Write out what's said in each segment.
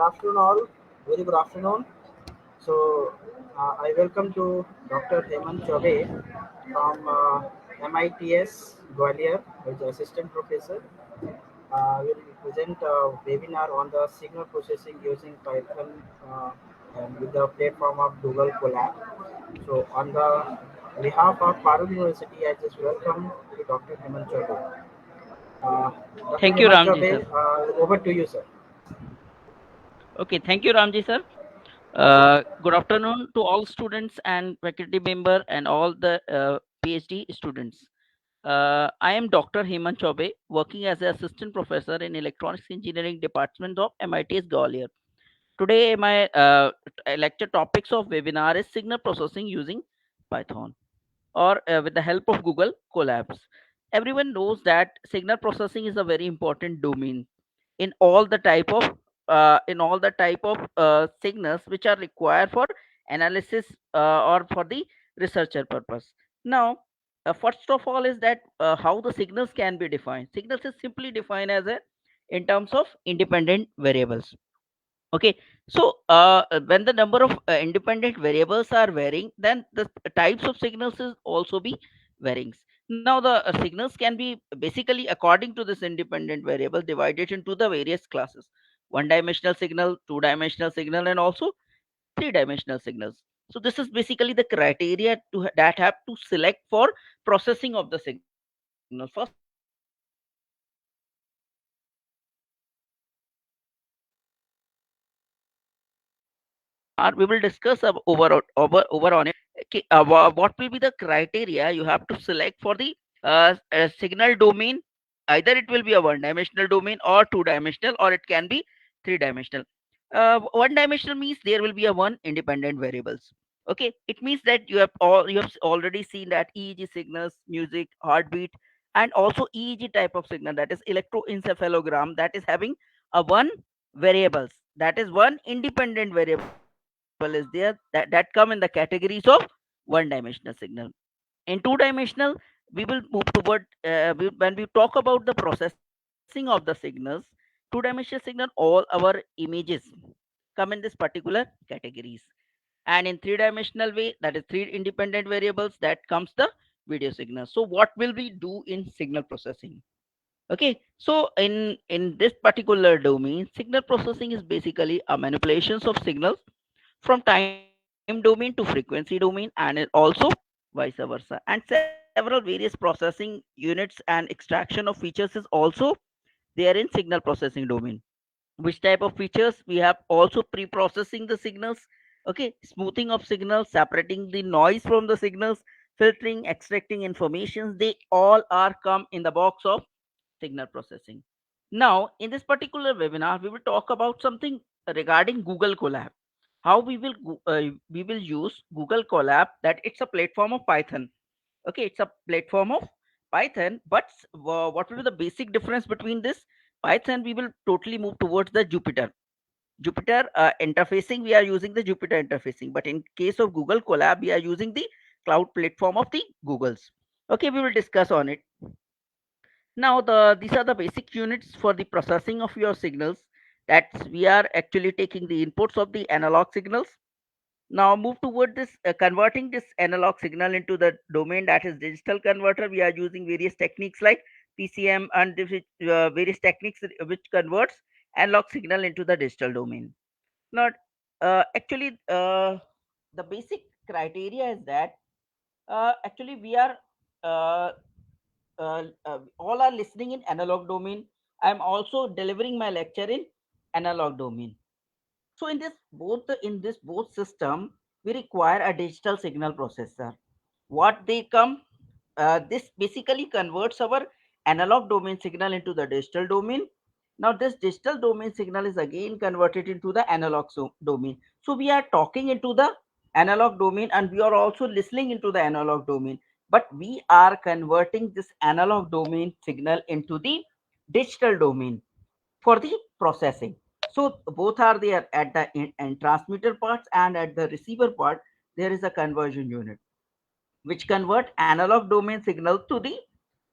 afternoon, all. Very good afternoon. So, I welcome to Dr. Hemant Chaube from MITS Gwalior, who is assistant professor. Will present a webinar on the signal processing using Python and with the platform of Google Colab. So, on the behalf of Parul University, I just welcome to Dr. Hemant Chaube. Dr. Thank you, Hemant Ramji, Chaube, sir. over to you, sir. Okay, thank you, Ramji, sir. Good afternoon to all students and faculty member and all the PhD students. I am Dr. Hemant Chaube, working as an assistant professor in electronics engineering department of MIT's Gwalior. Today, my lecture topics of webinar is signal processing using Python or with the help of Google Colabs. Everyone knows that signal processing is a very important domain in all the type of signals which are required for analysis or for the researcher purpose. Now, first of all is that how the signals can be defined. Signals is simply defined as a in terms of independent variables. Okay, so when the number of independent variables are varying, then the types of signals is also be varying. Now the signals can be basically according to this independent variable divided into the various classes: one dimensional signal, two-dimensional signal, and also three-dimensional signals. So this is basically the criteria that have to select for processing of the signal. First of all, we will discuss about the webinar. We will discuss over on it. Okay, what will be the criteria you have to select for the signal domain? Either it will be a one-dimensional domain or two-dimensional, or it can be three-dimensional. One-dimensional means there will be a one independent variables. Okay, it means that you have already seen that EEG signals, music, heartbeat, and also EEG type of signal, that is electroencephalogram, that is having a one variables, that is one independent variable is there, that come in the categories of one dimensional signal. In two dimensional, we will move toward when we talk about the processing of the signals. Two dimensional signal, all our images come in this particular categories. And in three dimensional way, that is three independent variables, that comes the video signal. So what will we do in signal processing? Okay, so in this particular domain, signal processing is basically a manipulations of signals from time domain to frequency domain, and it also vice versa. And several various processing units and extraction of features is also there in signal processing domain. Which type of features? We have also pre-processing the signals. Okay, smoothing of signals, separating the noise from the signals, filtering, extracting information, they all are come in the box of signal processing. Now, in this particular webinar, we will talk about something regarding Google Colab. How we will use Google Colab, that it's a platform of Python. Okay, it's a platform of Python, but what will be the basic difference between this? Python, we will totally move towards the Jupyter interfacing. We are using the Jupyter interfacing, but in case of Google Colab, we are using the cloud platform of the Google's. Okay, we will discuss on it. Now, these are the basic units for the processing of your signals. That we are actually taking the inputs of the analog signals. Now move toward this converting this analog signal into the domain, that is digital converter. We are using various techniques like PCM and various techniques which converts analog signal into the digital domain. Now, actually, the basic criteria is that actually we are uh, all are listening in analog domain. I am also delivering my lecture in analog domain. So in this both system, we require a digital signal processor. What they come, this basically converts our analog domain signal into the digital domain. Now this digital domain signal is again converted into the analog domain. So we are talking into the analog domain and we are also listening into the analog domain. But we are converting this analog domain signal into the digital domain for the processing. So both are there at the in transmitter parts, and at the receiver part there is a conversion unit which convert analog domain signal to the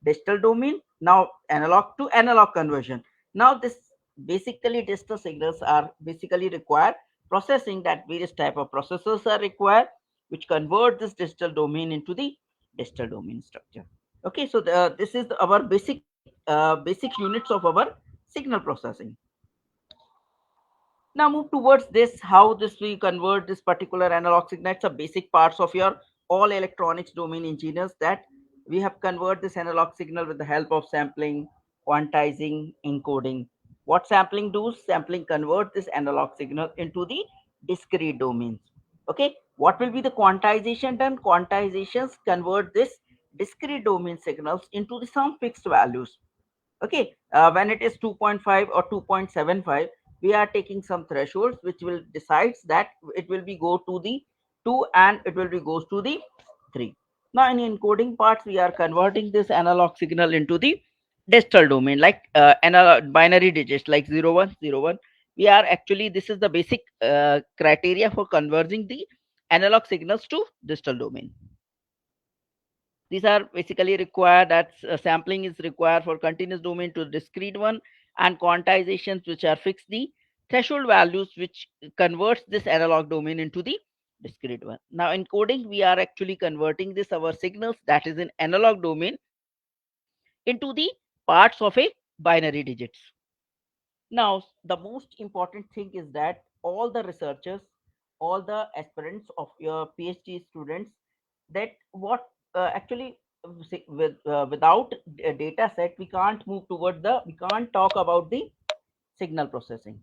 digital domain. Now analog to analog conversion. Now basically digital signals are basically require processing, that various type of processors are required which convert this digital domain into the digital domain structure. Okay, so this is our basic units of our signal processing. Now move towards this, how this we convert this particular analog signal. It's a basic parts of your all electronics domain engineers, that we have convert this analog signal with the help of sampling, quantizing, encoding. What sampling does? Sampling convert this analog signal into the discrete domains. Okay, what will be the quantization done? Quantizations convert this discrete domain signals into the some fixed values. Okay, when it is 2.5 or 2.75, we are taking some thresholds which will decides that it will be go to the 2 and it will be goes to the 3. Now in encoding parts, we are converting this analog signal into the digital domain, like analog binary digits like 0101. We are actually, this is the basic criteria for converging the analog signals to digital domain. These are basically required, that sampling is required for continuous domain to discrete one, and quantizations which are fixed the threshold values which converts this analog domain into the discrete one. Now in coding, we are actually converting this our signals that is in analog domain into the parts of a binary digits. Now, the most important thing is that all the researchers, all the aspirants of your PhD students, that what actually without a data set, we can't move towards the, we can't talk about the signal processing.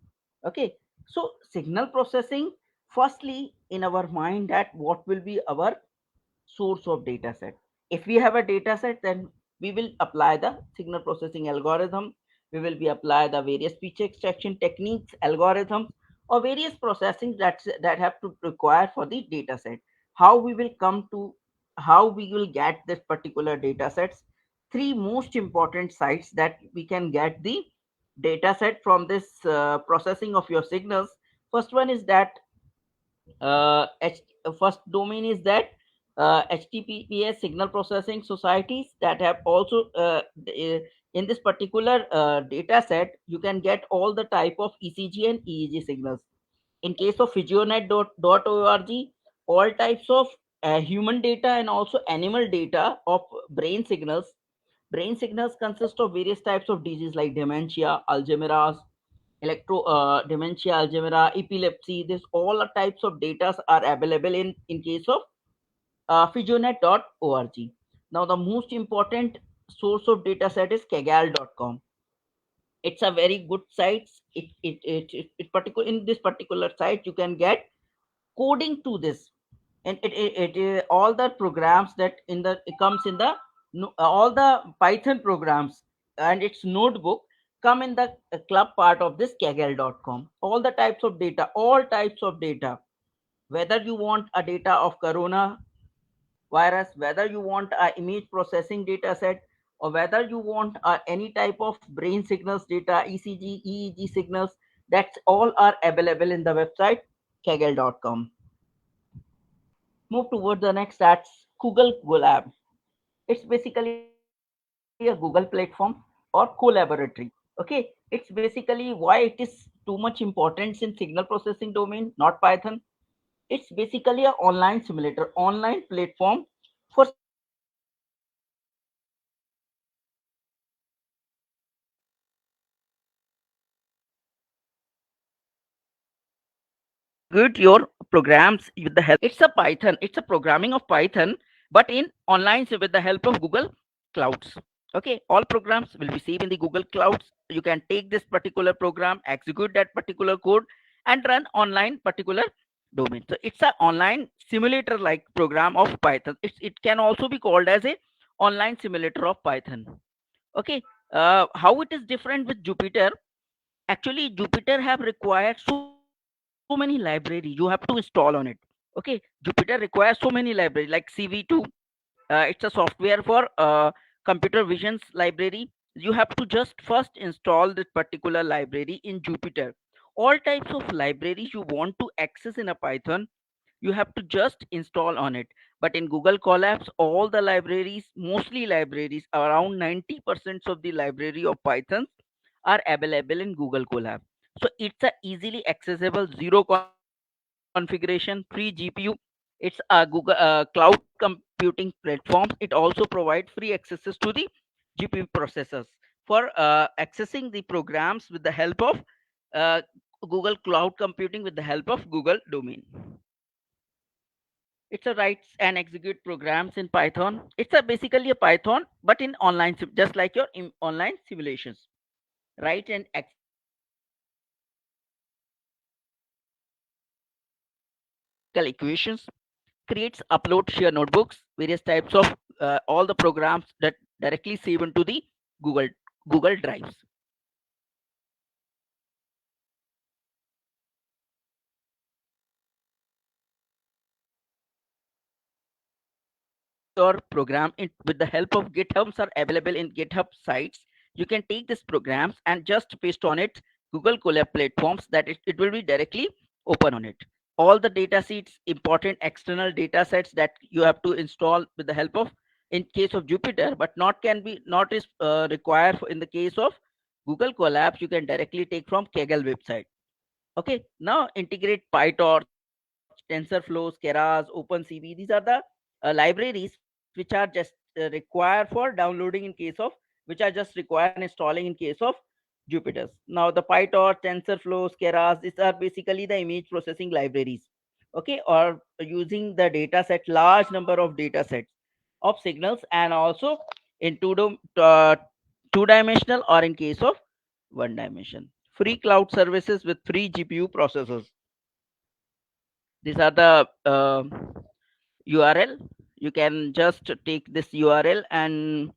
Okay, so signal processing, firstly in our mind, that what will be our source of data set. If we have a data set, then we will apply the signal processing algorithm. We will be apply the various speech extraction techniques, algorithms, or various processing that have to require for the data set. How we will come to, how we will get this particular data sets. Three most important sites that we can get the data set from this processing of your signals. First one is that first domain is that HTTPS signal processing societies that have also in this particular data set, you can get all the type of ECG and EEG signals. In case of physionet.org, all types of human data and also animal data of brain signals. Brain signals consist of various types of diseases like dementia, Alzheimer's, dementia, Alzheimer's, epilepsy. This all types of data are available in case of physionet.org. Now the most important source of data set is kaggle.com. It's a very good site. It particular, in this particular site you can get coding to this, and all the programs that in the, it comes in the all the Python programs and its notebook come in the club part of this kaggle.com. All the types of data, all types of data, whether you want a data of corona virus, whether you want a image processing data set, or whether you want any type of brain signals data, ECG, EEG signals, that's all are available in the website kaggle.com. Move towards the next, that's Google Colab. It's basically a Google platform or collaboratory. Okay, it's basically why it is too much importance in signal processing domain, not Python. It's basically an online simulator, online platform for signal processing. Okay, execute your programs with the help. It's a Python. It's a programming of Python, but in online, so with the help of Google Clouds. Okay, all programs will be saved in the Google Clouds. You can take this particular program, execute that particular code, and run online particular domain. So it's an online simulator like program of Python. It can also be called as a online simulator of Python. Okay, how it is different with Jupyter? Actually, Jupyter have required so many libraries you have to install on it. Okay, Jupyter requires so many libraries like CV2. It's a software for computer visions library. You have to just first install this particular library in Jupyter. All types of libraries you want to access in a Python, you have to just install on it. But in Google Colabs, all the libraries, mostly libraries, around 90% of the library of Python are available in Google Colab. So it's a easily accessible, zero configuration, free GPU. It's a Google cloud computing platform. It also provides free accesses to the GPU processors for accessing the programs with the help of uh, Google Cloud Computing with the help of Google domain. It's a writes and execute programs in Python. It's a basically a Python, but in online, just like your online simulations. Write and execute programs in Python. Solve mathematical equations. Creates, upload, share notebooks, various types of all the programs that directly save into the Google Google Drives. Take your program in with the help of GitHub. Are available in GitHub sites. You can take these programs and just paste on it Google Colab platforms that it will be directly open on it. All the data sets, important external data sets that you have to install with the help of in case of Jupyter, but not can be not is required in the case of Google Colabs. You can directly take from Kaggle website. Okay, now integrate PyTorch, TensorFlow, Keras, OpenCV. These are the libraries which are just required for downloading in case of which are just required installing in case of Jupyter's. Now the PyTorch, TensorFlow, Keras, these are basically the image processing libraries. Okay, or using the data set, large number of data sets of signals, and also in two-dimensional or in case of one dimension. Free cloud services with free GPU processors. These are the URL. You can just take this URL and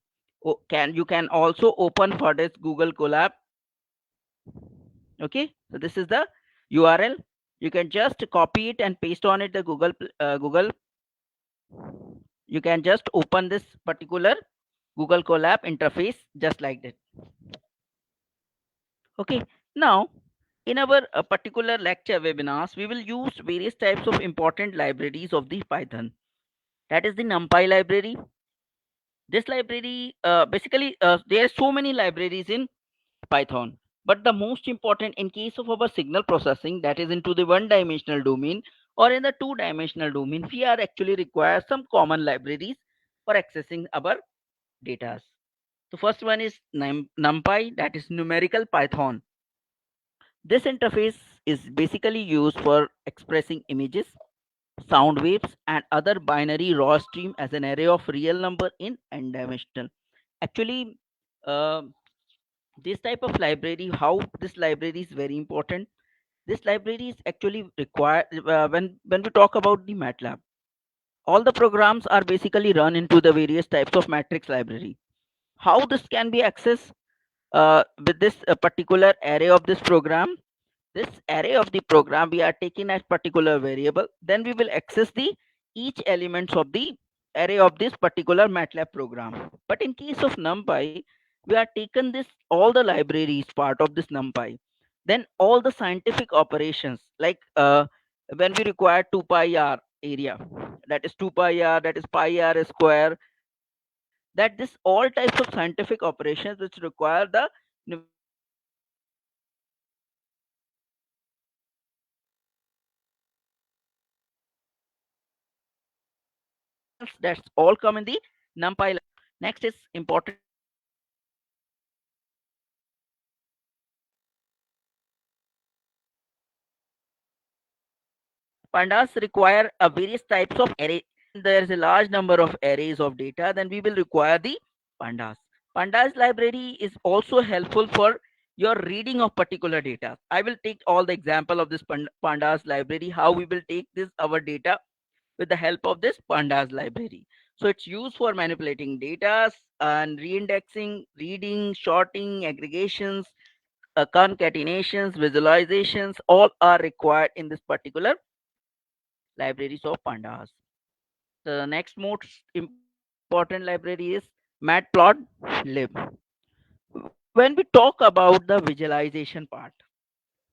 can you can also open for this Google Colab. Okay, so this is the URL. You can just copy it and paste on it the Google. You can just open this particular Google Colab interface just like that. Okay, now in our particular lecture webinars, we will use various types of important libraries of the Python. That is the NumPy library. This library, basically, there are so many libraries in Python, but the most important in case of our signal processing, that is into the one-dimensional domain or in the two-dimensional domain, we are actually require some common libraries for accessing our data. The first one is NumPy, that is numerical Python. This interface is basically used for expressing images, sound waves, and other binary raw stream as an array of real number in n dimensional. Actually, uh, this type of library, how this library is very important. This library is actually required when we talk about the MATLAB. All the programs are basically run into the various types of matrix library. How this can be accessed with this particular array of this program? This array of the program we are taking as particular variable, then we will access the each elements of the array of this particular MATLAB program. But in case of NumPy, we are taken this all the libraries part of this NumPy. Then all the scientific operations like when we require 2 pi r area, that is 2 pi r, that is pi r square, that this all types of scientific operations which require the numerical Python libraries of Python. That is operations that's all come in the NumPy. Next is important library is pandas. Pandas require a various types of array. There is a large number of arrays of data, then we will require the pandas. Pandas library is also helpful for your reading of particular data. I will take all the example of this pandas library, how we will take this our data with the help of this pandas library. So it's used for manipulating data and reindexing, reading, sorting, aggregations, concatenations, visualizations, all are required in this particular libraries of pandas. The next most important library is matplotlib. When we talk about the visualization part,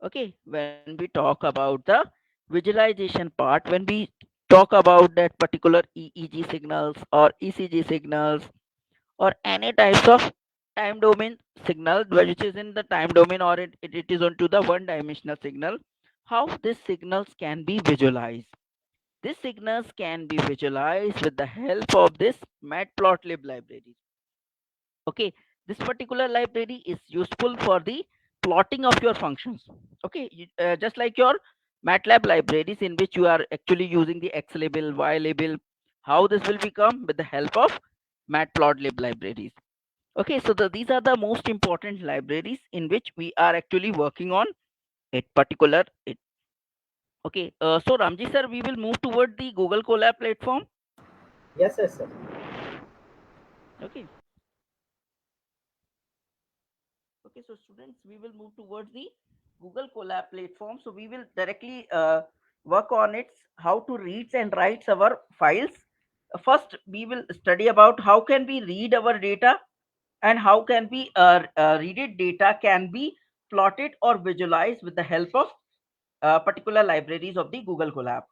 okay, when we talk about the visualization part, when we talk about that particular EEG signals or ECG signals or any types of time domain signal, which is in the time domain, or it is onto the one dimensional signal. How these signals can be visualized? These signals can be visualized with the help of this matplotlib library. Okay, this particular library is useful for the plotting of your functions. Okay, just like your MATLAB libraries, in which you are actually using the X label, Y label. How this will become? With the help of matplotlib libraries. Okay, so these are the most important libraries in which we are actually working on a particular it. Okay, so Ramji sir, we will move toward the Google Colab platform. Yes, yes, sir. Okay. Okay, so students, we will move towards the Google Colab platform. So we will directly work on it, how to read and write our files. First, we will study about how can we read our data, and how can we read data can be plotted or visualized with the help of particular libraries of the Google Colab.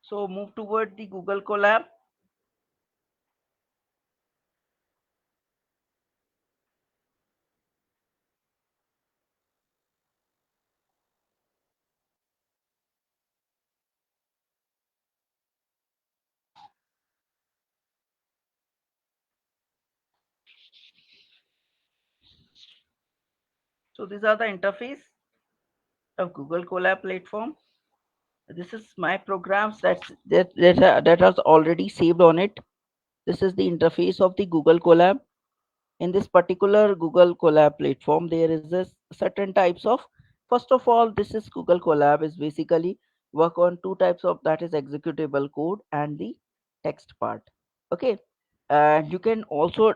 So move toward the Google Colab. So these are the interface of Google Colab platform. This is my programs that has already saved on it. This is the interface of the Google Colab. In this particular Google Colab platform, there is a certain types of. First of all, this is Google Colab is basically work on two types of, that is executable code and the text part. Okay, and you can also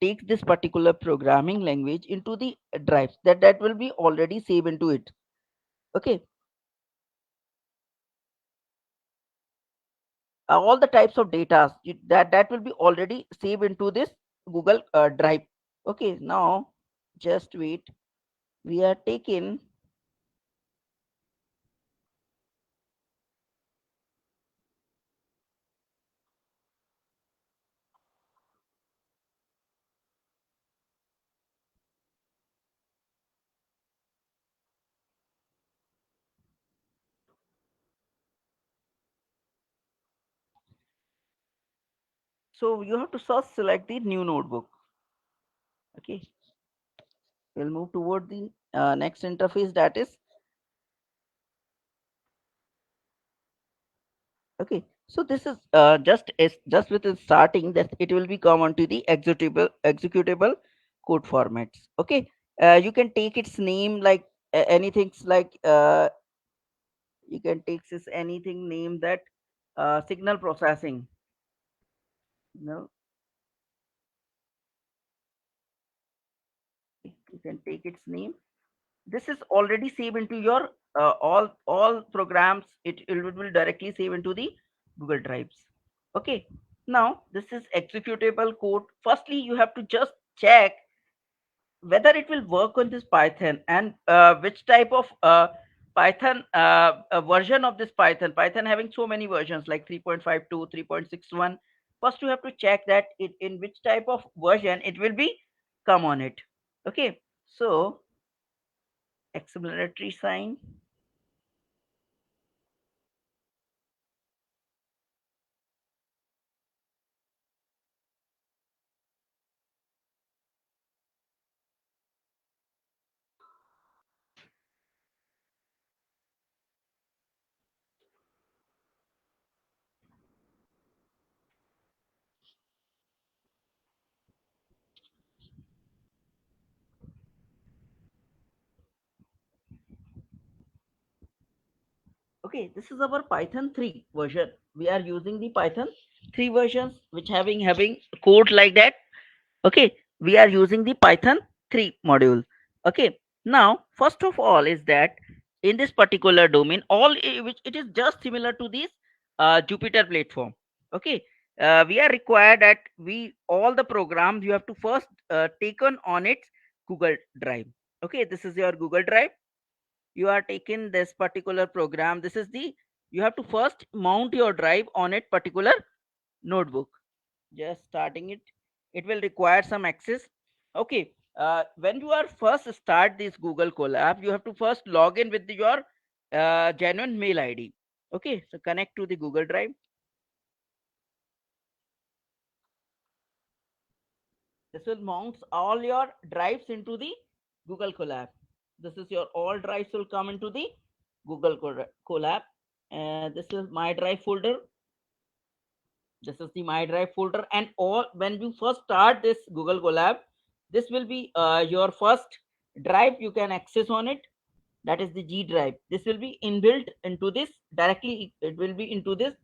take this particular programming language into the drives that will be already saved into it. Okay, all the types of data that will be already saved into this Google Drive. Okay, now just wait. We are taking. So you have to first select the new notebook. Okay, we'll move toward the next interface, that is. Okay, so this is just with the starting that it will be come onto the executable code formats. Okay, you can take its name like anything like you can take this anything name that signal processing. No, you can take its name. This is already saved into your all programs. It will directly save into the Google Drives. Okay, now this is executable code. Firstly, you have to just check whether it will work on this Python, and which type of Python version of this Python having so many versions like 3.52, 3.61. First you have to check that it in which type of version it will be come on it. Okay, so explanatory sign. Okay, this is our Python 3 version. We are using the Python 3 versions which having code like that. Okay, we are using the Python 3 module. Okay, now first of all is that in this particular domain, which it is just similar to this Jupyter platform. Okay, we are required that we all the programs you have to first taken on its Google Drive. Okay, this is your Google Drive. You are taking this particular program. This is the you have to first mount your drive on a particular notebook. Just starting it, it will require some access. Okay, when you are first start this Google Colab, you have to first log in with your genuine mail ID. Okay, so connect to the Google Drive. This will mount all your drives into the Google Colab. This is your all drives will come into the Google Colab. This is my drive folder. This is the my drive folder, and all when you first start this Google Colab, this will be your first drive you can access on it. That is the G drive. This will be inbuilt into this directly. It will be into this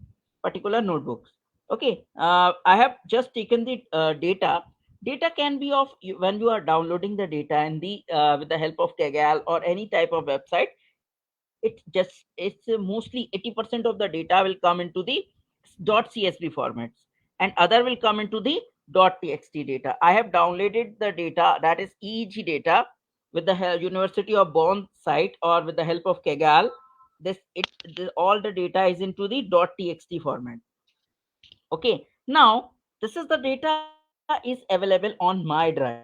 particular notebooks. Okay, I have just taken the data can be of when you are downloading the data and the with the help of Kaggle or any type of website. It's mostly 80% of the data will come into the .csv formats, and other will come into the .txt data. I have downloaded the data, that is EEG data, with the University of Bonn site or with the help of Kaggle. All the data is into the .txt format. Okay, now this is the data is available on my drive.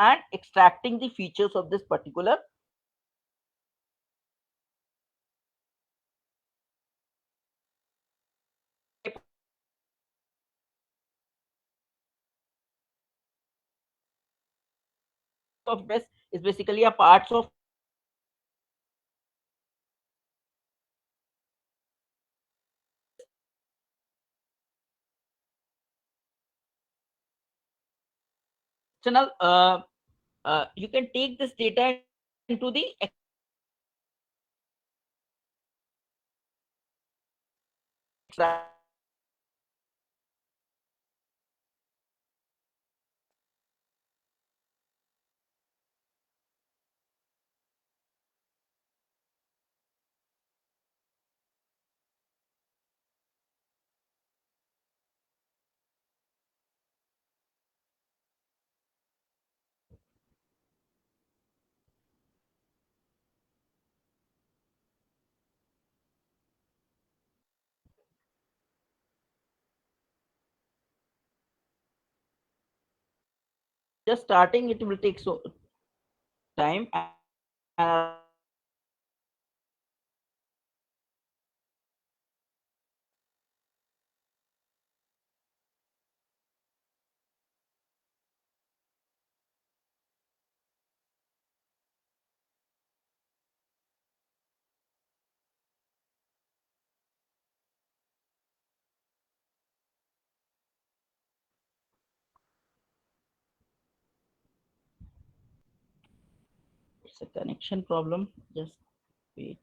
And extracting the features of this particular of this is basically a parts of external you can take this data into the just starting it will take so time, and it's a connection problem. Just wait.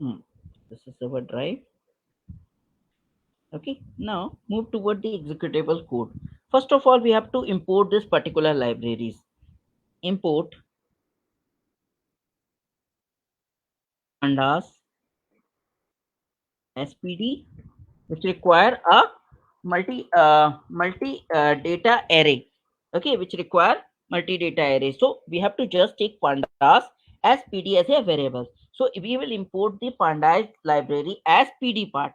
Hmm. This is our drive. Okay, now move toward the executable code. First of all, we have to import this particular libraries. Import pandas spd which require a multi data array. Okay, which require multi data array. So we have to just take pandas as pd as a variable. So we will import the pandas library as pd part.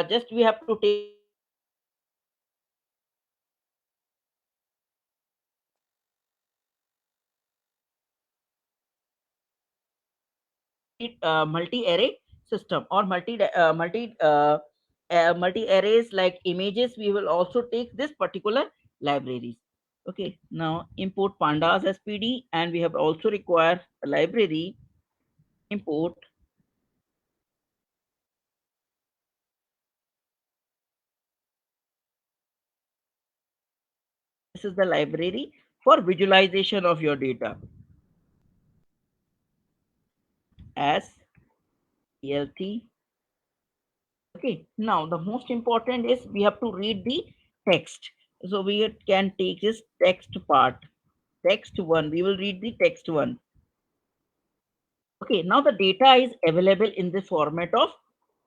Just we have to take this particular multi array system, or multi arrays like images. We will also take this particular libraries. Okay, now import pandas as pd, and we have also require a library import. This is the library for visualization of your data as elt. Okay, now the most important is we have to read the text. So we can take this text part. Text one, we will read the text one. Okay, now the data is available in the format of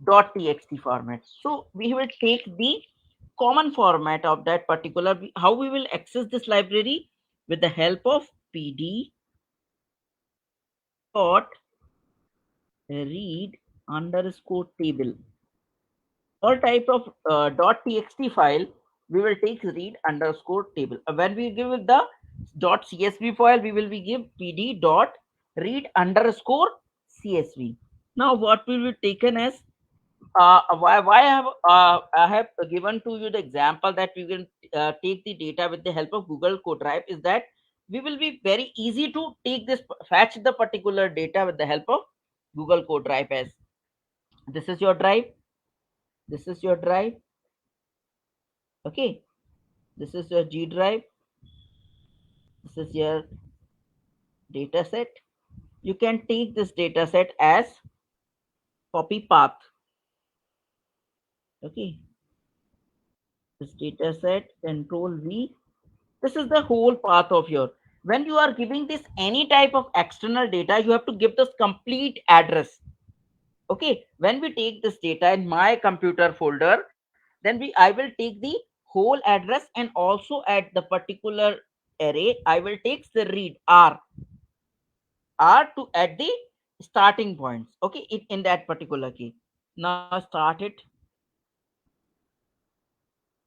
.txt format. So we will take the common format of that particular. How we will access this library? With the help of pd dot read underscore table. All type of .txt file, we will take read underscore table. When we give it the .csv file, we will be give pd dot read underscore csv. Now what will be taken as why I have given to you the example that we will take the data with the help of Google Colab is that we will be very easy to take this fetch the particular data with the help of Google Colab. As this is your drive, this is your drive. Okay, this is your G drive, this is your data set. You can take this data set as copy path. Okay, this data set control V. This is the whole path of your. When you are giving this any type of external data, you have to give this complete address. Okay, when we take this data in my computer folder, then I will take the whole address, and also at the particular array I will take the read r to at the starting points. Okay, in that particular key. Now start it.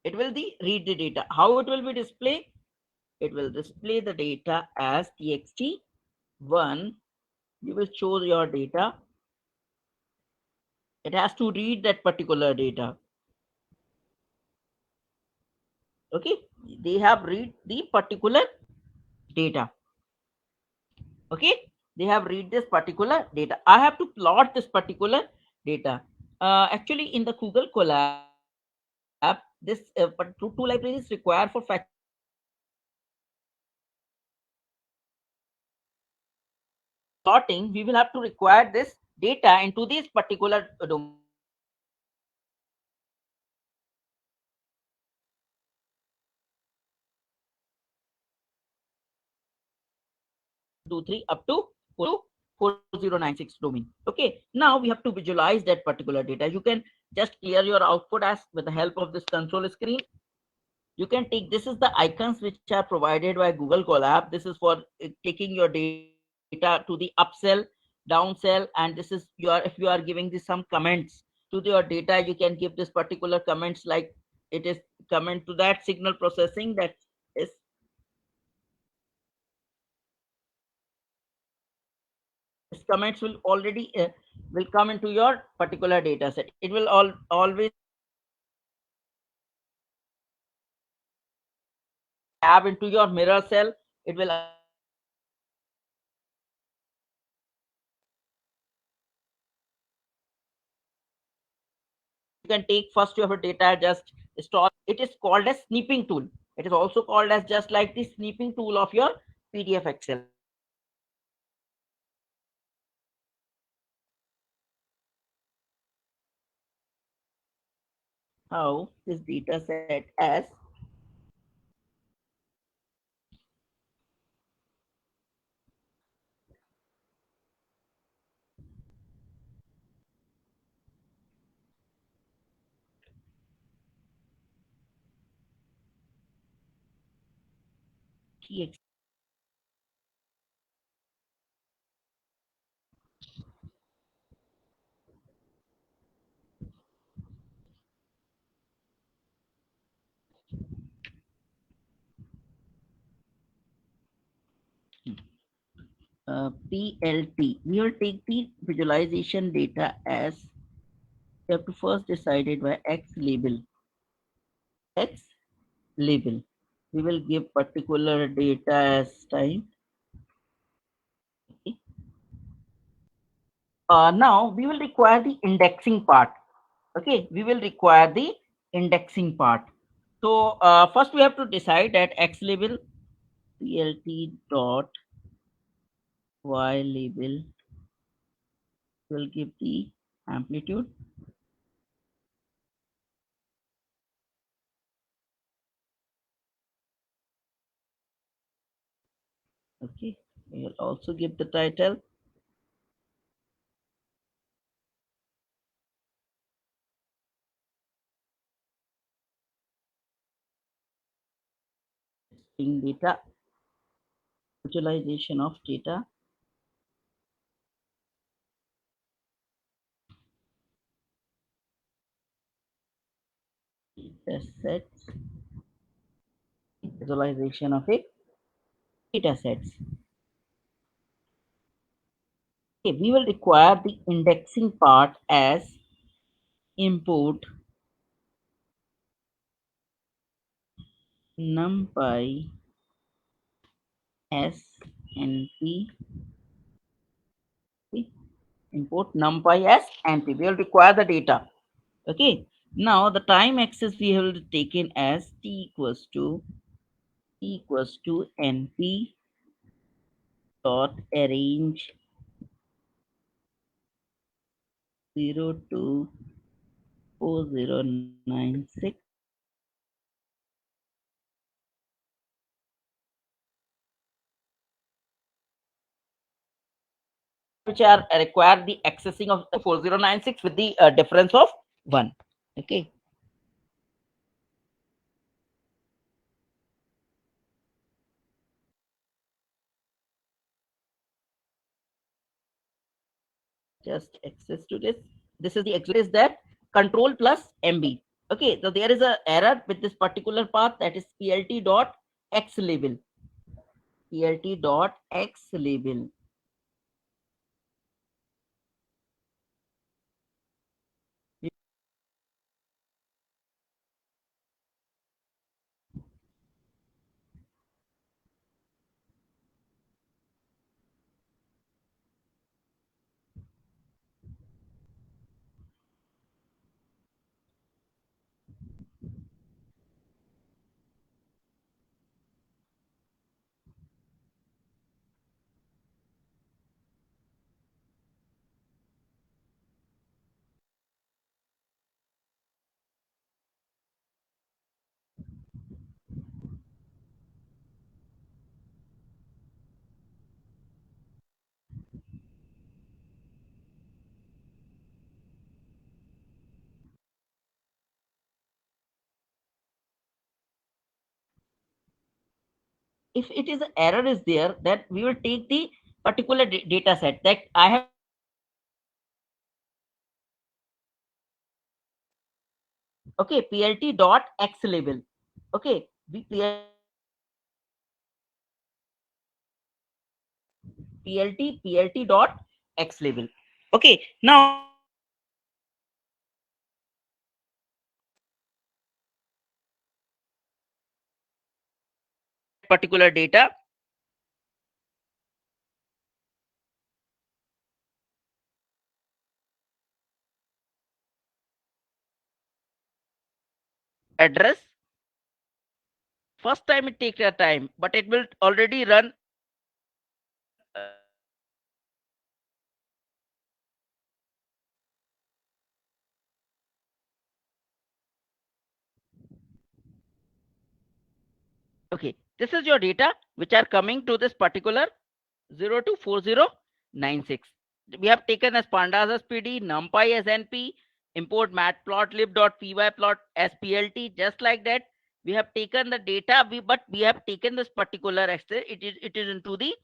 It will the read the data. How it will be display? It will display the data as txt one. You will show your data. It has to read that particular data. Okay, they have read the particular data. Okay, they have read this particular data. I have to plot this particular data. Actually in the Google Colab, this two libraries required for fetching the data. Plotting, we will have to require this data into this particular domain. Two three up to 4096 domain. Okay, now we have to visualize that particular data. You can just clear your output as with the help of this console screen. You can take, this is the icons which are provided by Google Colab. This is for taking your data to the upsell, downsell, and this is your, if you are giving this some comments to your data, you can give this particular comments like it is comment to that signal processing, that is this comments will already will come into your particular data set. It will always tab into your mirror cell. It will you can take first your data, just store. It is called as snipping tool. It is also called as just like the snipping tool of your PDF Excel. How this data set as PLT. We will take the visualization data as we have to first decided by X label. X label. We will give particular data as time. Okay. Now we will require the indexing part. Okay, we will require the indexing part. So first we have to decide that X label PLT dot Y label will give the amplitude. Okay, we will also give the title. In data, visualization of data, data sets, visualization of a data sets. Okay, we will require the indexing part as import numpy s np. Okay, import numpy as np. We will require the data. Okay, now the time axis we have taken as t equals to np dot arrange 0 to 4096, which are require the accessing of 4096 with the difference of 1. Okay, just access to this. This is the access is that control plus mb. Okay, so there is a error with this particular path, that is plt dot x label. Plt dot x label. If it is an error is there, that we will take the particular data set that I have. Okay, plt dot x label. Okay, we plt dot x label. Okay, now particular data address. First time it takes a time, but it will already run. Okay, this is your data which are coming to this particular 0 to 4096. We have taken as pandas as pd, numpy as np, import matplotlib.py plot as plt, just like that. We have taken the data, but we have taken this particular access. It is into the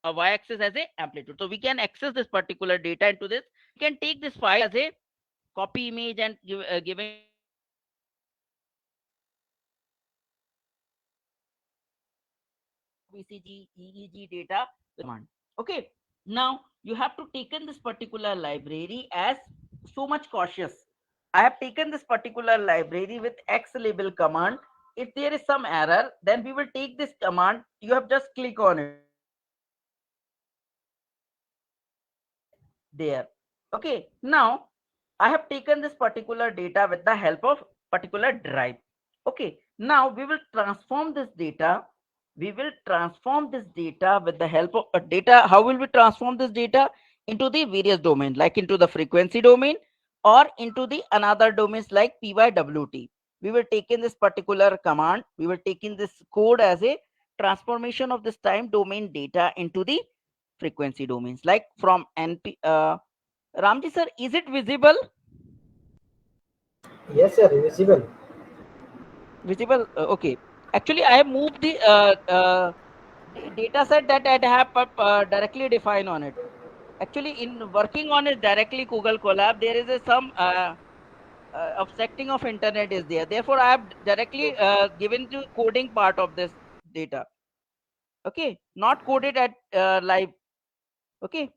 y-axis as a amplitude. So we can access this particular data into this. We can take this file as a copy image and giving it as a BCG EEG data command. Okay. Now you have to taken this particular library as so much cautious. I have taken this particular library with X label command. If there is some error, then we will take this command. You have just click on it. There. Okay. Now I have taken this particular data with the help of particular drive. Okay. Now we will transform this data. We will transform this data with the help of data. How will we transform this data? Into the various domains, like into the frequency domain or into the another domains like PYWT. We will take in this particular command. We will take in this code as a transformation of this time domain data into the frequency domains, like from NP. Ramji sir, is it visible? Yes, sir, visible. Visible? Okay. Actually, I have moved the data set that I have directly defined on it. Actually, in working on it directly, Google Colab, there is a some offsetting of internet is there. Therefore, I have directly given the coding part of this data. Okay, not coded at live. Okay.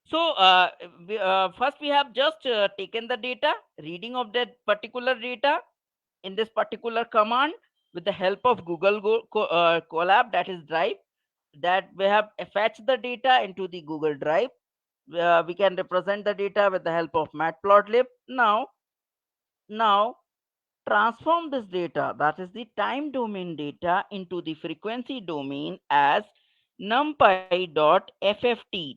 So first we have just taken the data, reading of that particular data in this particular command with the help of Colab, that is Drive, that we have fetched the data into the Google Drive. We can represent the data with the help of Matplotlib. Now transform this data, that is the time domain data, into the frequency domain as numpy.fft,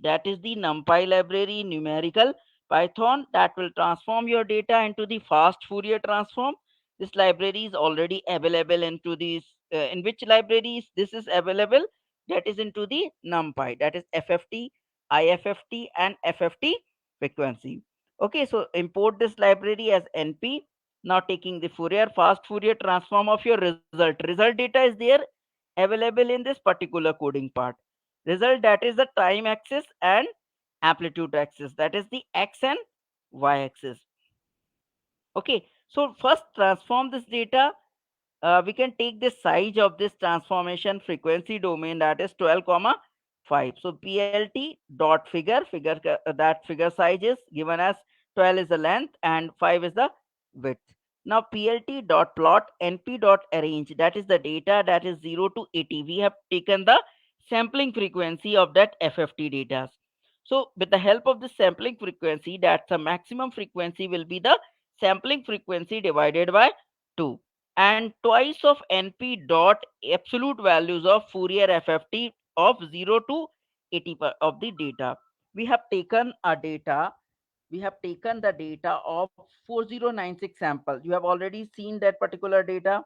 that is the numpy library numerical python that will transform your data into the fast Fourier transform. This library is already available into these in which libraries this is available, that is into the numpy, that is fft, ifft and fft frequency. Okay, so import this library as np. Now taking the fast Fourier transform of your result data is there available in this particular coding part. Result, that is the time axis and amplitude axis, that is the x and y axis. Okay, so first transform this data. We can take the size of this transformation frequency domain, that is 12 comma 5. So plt dot that figure size is given as 12 is the length and 5 is the width. Now plt dot plot np dot arrange, that is the data that is 0 to 80. We have taken the sampling frequency of that fft data. So with the help of the sampling frequency, that's the maximum frequency will be the sampling frequency divided by 2, and twice of np dot absolute values of Fourier FFT of 0 to 80 of the data. We have taken a data. We have taken the data of 4096 sample. You have already seen that particular data.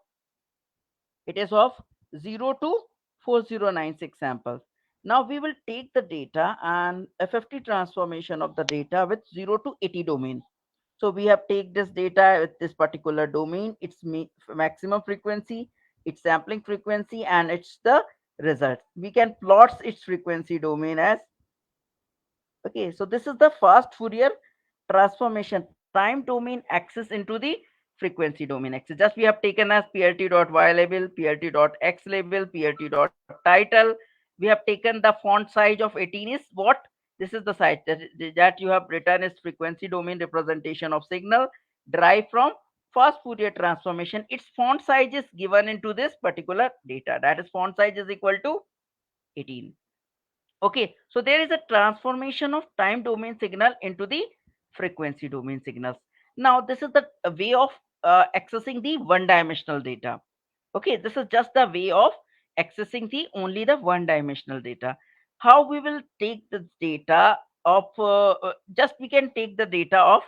It is of 0 to 4096 samples. Now we will take the data and FFT transformation of the data with 0 to 80 domain. So we have take this data with this particular domain, its maximum frequency, its sampling frequency, and it's the result. We can plot its frequency domain as okay. So this is the fast Fourier transformation time domain access into the frequency domain access. Just we have taken as plt.y label, plt.x label, plt.title. We have taken the font size of 18 is what? This is the size that you have written is frequency domain representation of signal derived from fast Fourier transformation. Its font size is given into this particular data. That is font size is equal to 18. Okay, so there is a transformation of time domain signal into the frequency domain signals. Now, this is the way of accessing the one-dimensional data. Okay, this is just the way of accessing the only the one-dimensional data. How we will take the data of just we can take the data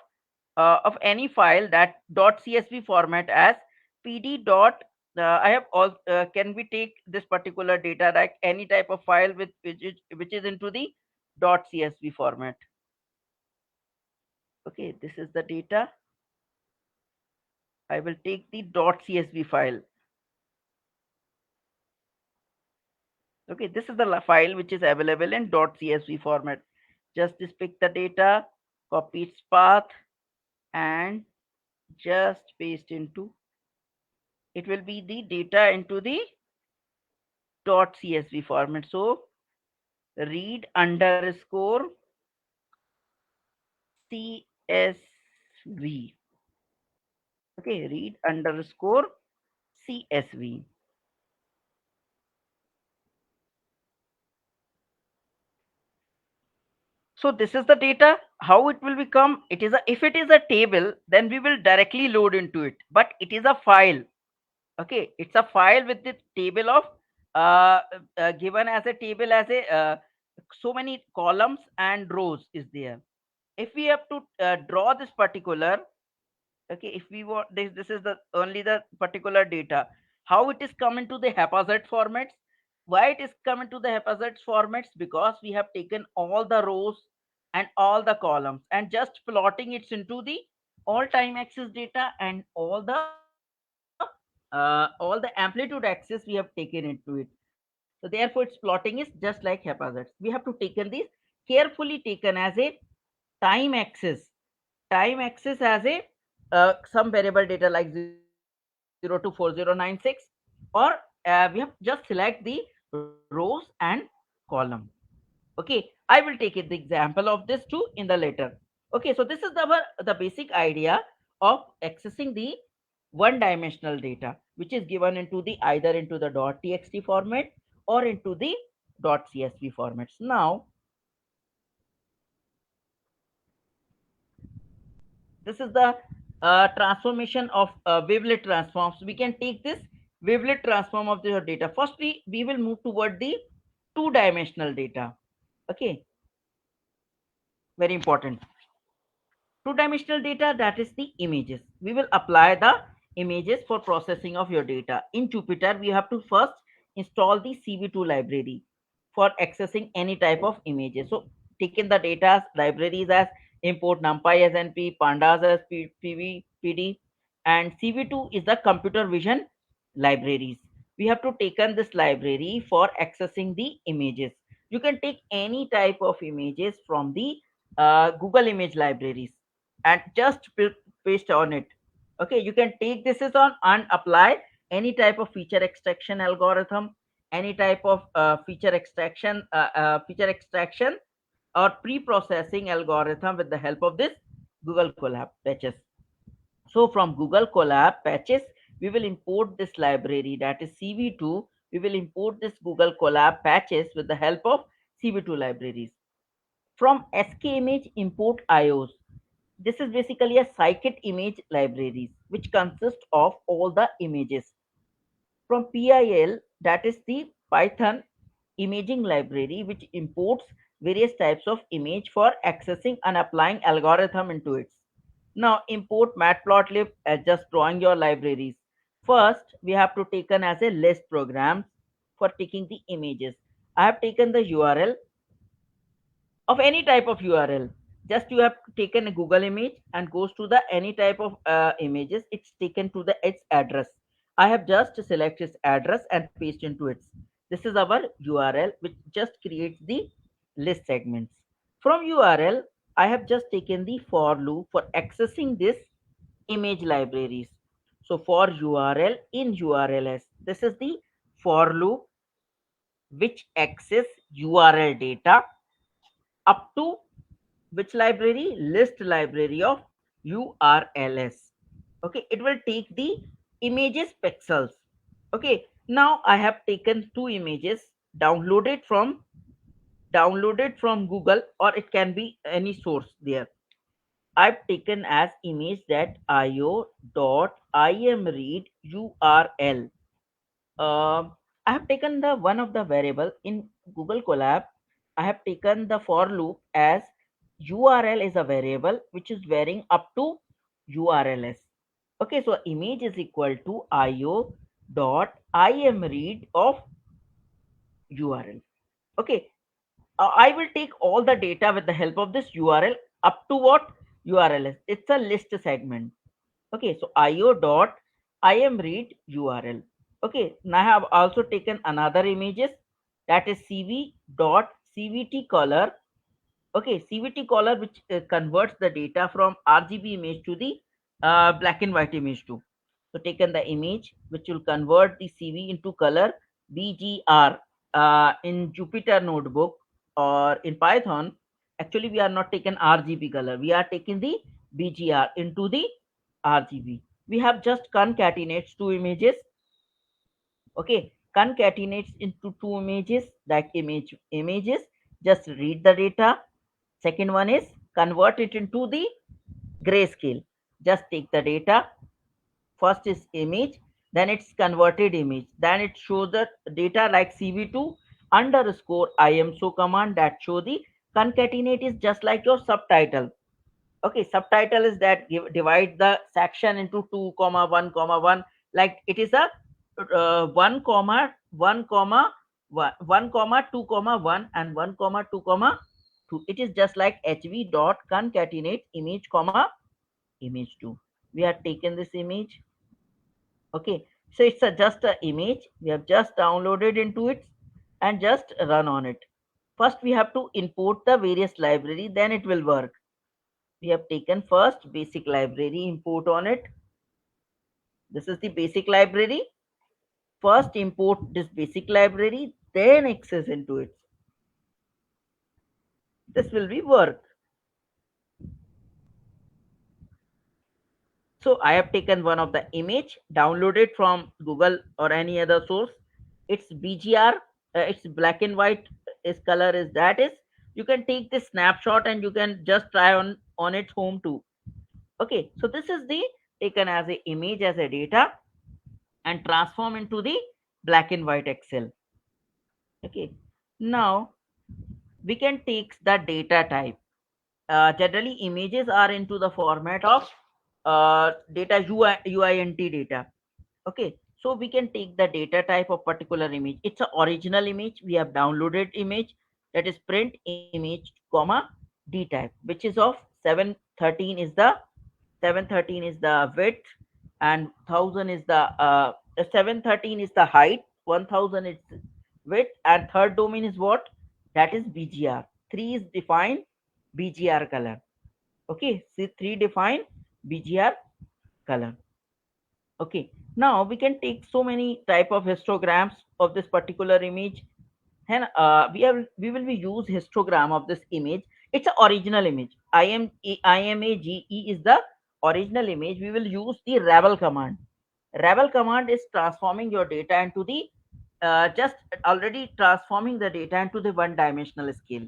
of any file that .csv format as pd I have all. Can we take this particular data, like any type of file with which is into the .csv format? Okay, this is the data. I will take the .csv file. Okay, this is the file which is available in .csv format. Just pick the data, copy its path, and just paste into. It will be the data into the .csv format. So read underscore CSV. Okay, read underscore CSV. So this is the data. How it will become? It is a, if it is a table, then we will directly load into it. But it is a file. Okay, it's a file with the table of given as a table as a so many columns and rows is there. If we have to draw this particular, okay, if we want this is the only the particular data, how it is come into the haphazard formats. Why it is come into the haphazard formats? Because we have taken all the rows and all the columns and just plotting it into the all time axis data and all the amplitude axis we have taken into it. So therefore its plotting is just like haphazards. We have to taken this carefully taken as a time axis. Time axis as a some variable data like 0 to 4096, or we have just select the rows and column. Okay, I will take it the example of this too in the later. Okay, so this is the basic idea of accessing the one dimensional data which is given into the either into the .txt format or into the .csv formats. Now this is the transformation of wavelet transforms. We can take this wavelet transform of the data. Firstly, we will move toward the two-dimensional data. Okay, very important. Two-dimensional data, that is the images. We will apply the images for processing of your data. In Jupyter, we have to first install the CV2 library for accessing any type of images. So taking the data libraries as import numpy as np, pandas as pv, pd, and CV2 is the computer vision libraries. We have to taken this library for accessing the images. You can take any type of images from the Google image libraries and just paste on it. Okay, you can take this is on and apply any type of feature extraction algorithm, any type of feature extraction or pre-processing algorithm with the help of this Google Colab patches. So from Google Colab patches, we will import this library, that is CV2. We will import this Google Colab patches with the help of CV2 libraries. From skimage import ios. This is basically a scikit image libraries which consist of all the images. From PIL, that is the Python imaging library which imports various types of image for accessing and applying algorithm into it. Now import matplotlib as just drawing your libraries. First, we have to taken as a list program for taking the images. I have taken the URL of any type of URL. Just you have taken a Google image and goes to the any type of images. It's taken to the its address. I have just select its address and paste into it. This is our URL which just creates the list segments. From URL, I have just taken the for loop for accessing this image libraries. So for URL in URLs, this is the for loop which access URL data up to which library? List library of URLs. Okay, it will take the images pixels. Okay, now I have taken two images downloaded from Google, or it can be any source there. I've taken as image that io.imread URL. I have taken the one of the variable in Google Colab. I have taken the for loop as URL is a variable which is varying up to URLs. Okay, so image is equal to io dot im read of URL. Okay, I will take all the data with the help of this URL up to what URL is. It's a list segment. Okay, so io dot im read URL. Okay, now I have also taken another images, that is cv dot cvt color. Okay, cvt color, which converts the data from RGB image to the black and white image too. So taken the image which will convert the CV into color BGR. In Jupyter notebook or in Python, actually we are not taking RGB color, we are taking the BGR into the RGB. We have just concatenates two images. Okay, concatenates into two images, like images, just read the data. Second one is convert it into the grayscale. Just take the data. First is image, then it's converted image, then it shows the data like cv2 underscore imshow command that show the concatenate is just like your subtitle. Okay, subtitle is that divide the section into 2 comma 1 comma 1, like it is a 1 comma 1 comma 1, 1 comma 2 comma 1 and 1 comma 2 comma 2. It is just like hv dot concatenate image comma image 2. We have taken this image. Okay, so it's just a image we have just downloaded into it and just run on it. First we have to import the various library, then it will work. We have taken first basic library, import on it. This is the basic library. First import this basic library, then access into it. This will be work. So I have taken one of the image, downloaded from Google or any other source. It's BGR, it's black and white, its color is that is. You can take this snapshot and you can just try on its home too. Okay, so this is the taken as a image as a data and transform into the black and white Excel. Okay, now we can take the data type. Generally, images are into the format of data UINT data. Okay, so we can take the data type of particular image. It's a original image. We have downloaded image, that is print image comma D type, which is of 713 is the 713 is the width, and 1000 is the 713 is the height, 1000 is width, and third domain is what? That is BGR. 3 is defined BGR color. Okay, see, 3 define BGR color. Okay, now we can take so many type of histograms of this particular image, and we will be use histogram of this image. It's an original image. IMAGE is the original image. We will use the ravel command. Ravel command is transforming your data into the just already transforming the data into the one dimensional scale.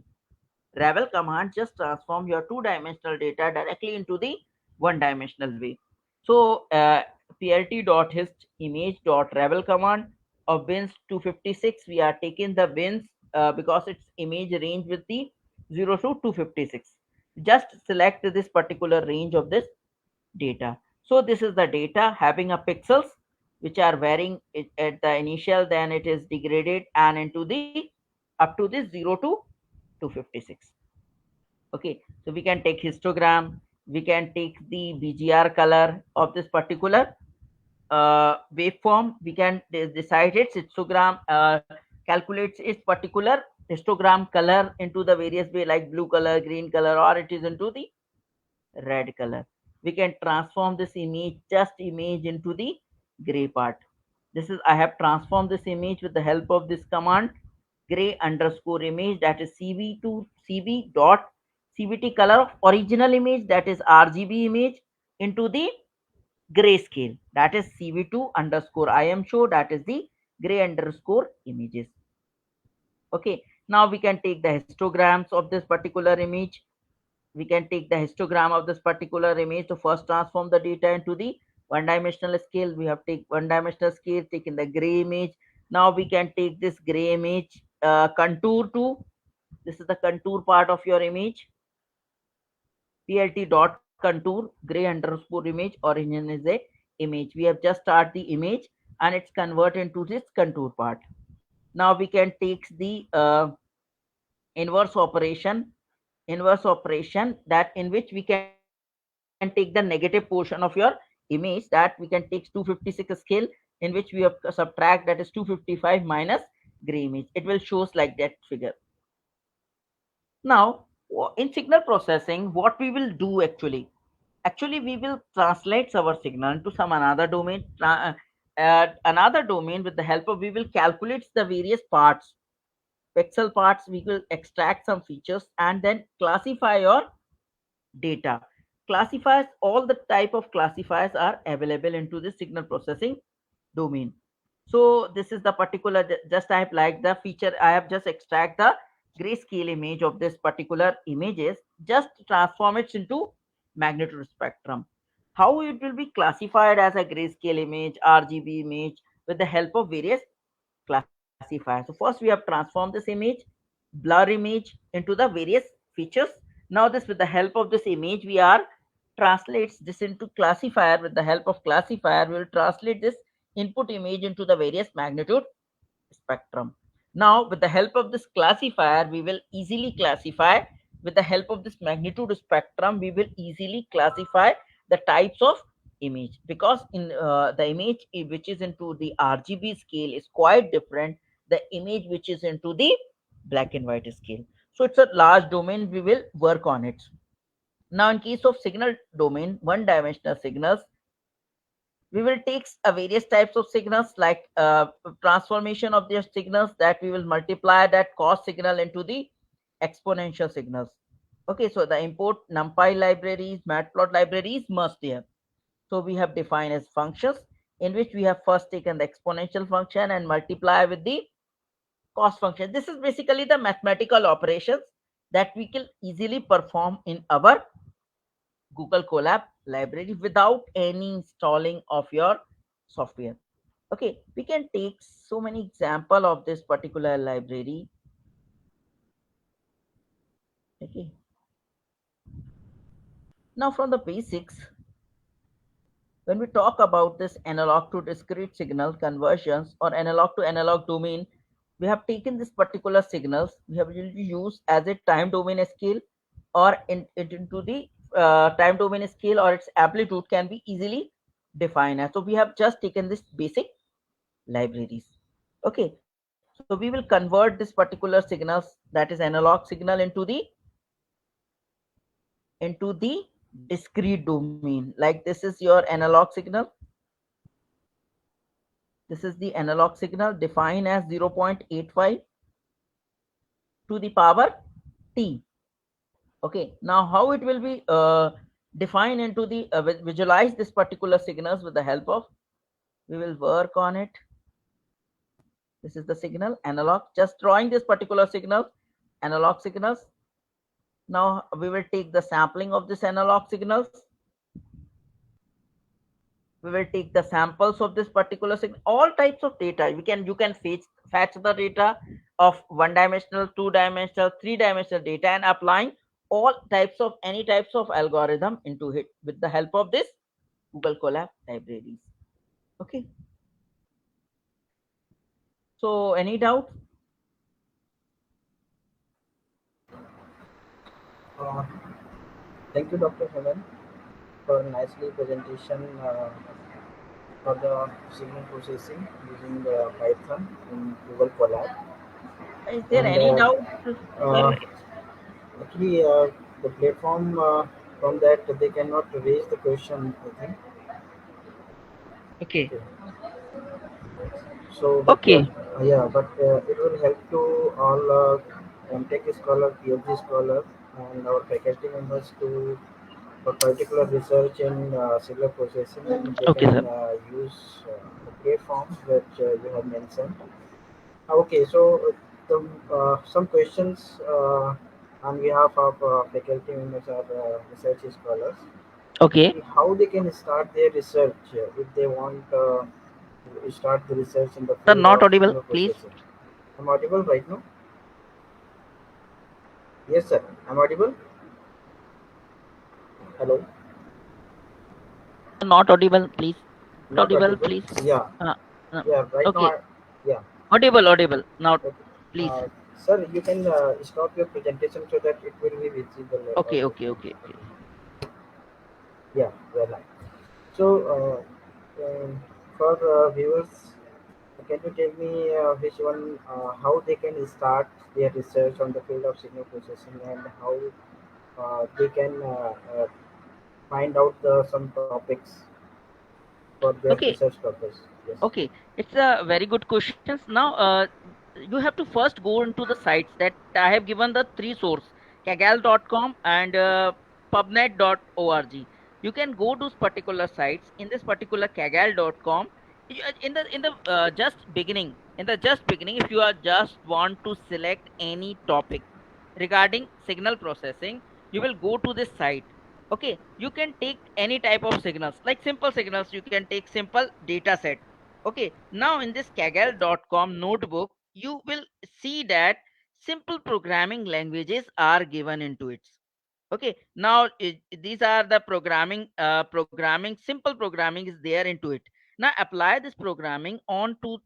Ravel command just transform your two-dimensional data directly into the one-dimensional way. So plt.hist image.ravel command of bins 256, we are taking the bins because its image range with the 0 to 256. Just select this particular range of this data. So this is the data having a pixels which are varying at the initial, then it is degraded and into the up to this 0 to 256. Okay, so we can take histogram, we can take the BGR color of this particular waveform, we can decide its histogram, calculates its particular histogram color into the various way, like blue color, green color, or it is into the red color. We can transform this image, just image, into the gray part. This is, I have transformed this image with the help of this command, gray underscore image, that is cv to cv dot cvt color of original image, that is RGB image, into the grayscale, that is cv2 underscore imshow, that is the gray underscore images. Okay, now we can take the histograms of this particular image. We can take the histogram of this particular image to first transform the data into the one dimensional scale. We have take one dimensional scale, taken the gray image. Now we can take this gray image contour to, this is the contour part of your image, plt dot contour gray underscore image, origin is a image. We have just start the image. and it's converted into this contour part. Now we can take the inverse operation, that in which we can take the negative portion of your image, that we can take 256 scale, in which we have subtract, that is 255 minus gray image. It will shows like that figure. Now in signal processing, what we will do actually we will translate our signal into some another domain, another domain. With the help of, we will calculate the various parts, pixel parts. We will extract some features and then classify your data. Classifiers, all the type of classifiers are available into the signal processing domain. So this is the particular, just I have like the feature, I have just extract the grayscale image of this particular images, just transform it into magnitude spectrum. How it will be classified as a grayscale image, RGB image, with the help of various classifiers. So first we have transformed this image, blur image, into the various features. Now this, with the help of this image, we are translates this into classifier. With the help of classifier, we will translate this input image into the various magnitude spectrum. Now with the help of this classifier, we will easily classify, with the help of this magnitude spectrum, we will easily classify the types of image, because in the image which is into the RGB scale is quite different the image which is into the black and white scale. So it's a large domain, we will work on it. Now in case of signal domain, one dimensional signals, we will take various types of signals, like transformation of their signals, that we will multiply that cos signal into the exponential signals. Okay, so the import numpy libraries, matplot libraries must there. So we have defined as functions, in which we have first taken the exponential function and multiply with the cos function. This is basically the mathematical operations that we can easily perform in our Google Colab library without any installing of your software. Okay, we can take so many example of this particular library. Okay, now from the basics, when we talk about this analog to discrete signal conversions or analog to analog domain, we have taken this particular signals, we have used as a time domain scale, or into the time domain scale, or its amplitude can be easily defined as. So we have just taken this basic libraries. Okay, so we will convert this particular signals, that is analog signal, into the discrete domain. Like this is your analog signal. This is the analog signal defined as 0.85 to the power t. Okay, now how it will be defined into the visualize this particular signals with the help of, we will work on it. This is the signal analog, just drawing this particular signal, analog signals. Now we will take the sampling of this analog signals. We will take the samples of this particular signal, all types of data. You can fetch the data of one dimensional, two dimensional, three dimensional data, and applying all types of any types of algorithm into it with the help of this Google Colab libraries. Okay, so any doubt? Uh, Thank you, Dr. Heman, for nicely presentation for the signal processing using Python in Google Colab. Is there And any doubt, sir? uh, actually, the platform from that they cannot raise the question, I think. Okay. Okay. So, but Okay. yeah, but it will help to all MTech scholar, PhD scholar, and our faculty members to for particular research in signal processing, and they Okay, can sir. use the platforms which you have mentioned. Okay, so some questions on behalf of faculty members or research scholars. Okay. How they can start their research if they want to start the research in the Sir, field not of audible, signal please. processing. I'm audible right now? Yes, sir. I'm audible. Hello. Not audible, please. Not Not audible, audible. please. Yeah. Uh, Yeah, right now, Okay, yeah. audible now, Okay. please. Sir, you can stop your presentation so that it will be visible on Okay, the okay, screen. okay, okay. Okay. Yeah, well, so for viewers, can you tell me which one, how they can start their research on the field of signal processing and how they can find out some topics for their Okay, research purpose? Yes. okay, it's a very good questions. Now, you have to first go into the sites that I have given the three source, kaggle.com and pubnet.org. You can go to particular sites. In this particular kaggle.com, in the just beginning, if you are just want to select any topic regarding signal processing, you will go to this site. Okay, you can take any type of signals, like simple signals. You can take simple data set. Okay, now in this kaggle.com notebook, you will see that simple programming languages are given into it. Okay, now these are the programming simple programming is there into it. Now apply this programming on to,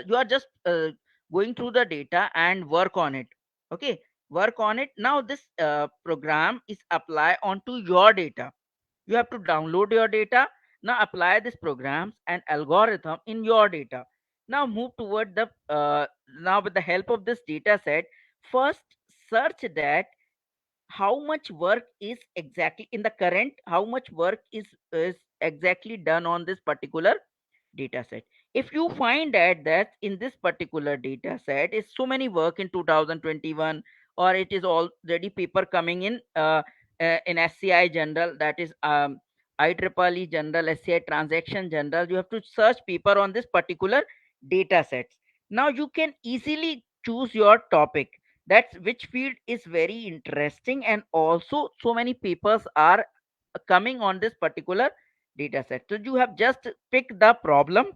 you are just going through the data and work on it. Okay, work on it. Now this program is apply onto your data. You have to download your data. Now apply these programs and algorithm in your data. Now move toward the now with the help of this data set, first search that how much work is exactly in the current, how much work is exactly done on this particular data set. If you find that in this particular data set is so many work in 2021, or it is already paper coming in SCI general, that is IEEE general, SCI transaction general, you have to search paper on this particular data sets. Now you can easily choose your topic, that's which field is very interesting, and also so many papers are coming on this particular data set. So you have just pick the problem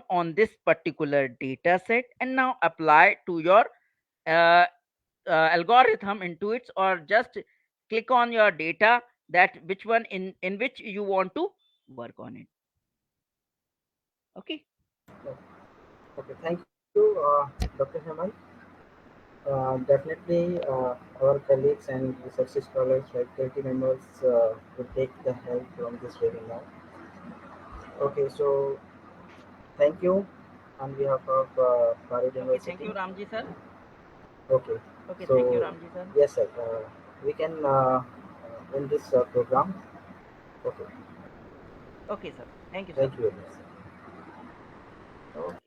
on this particular data set, and now apply to your uh, algorithm into it, or just click on your data, that which one in which you want to work on it. Okay. Okay, thank you, Dr. Hemant. Definitely, our colleagues and research scholars, faculty members will take the help from this webinar. Okay, so thank you on behalf of Bharat Okay, thank University. you, Ramji sir. Okay, Okay, thank you, so Ramji sir. yes, sir, we can end this program. Okay, Okay, sir, thank you, sir. thank you very much. Okay.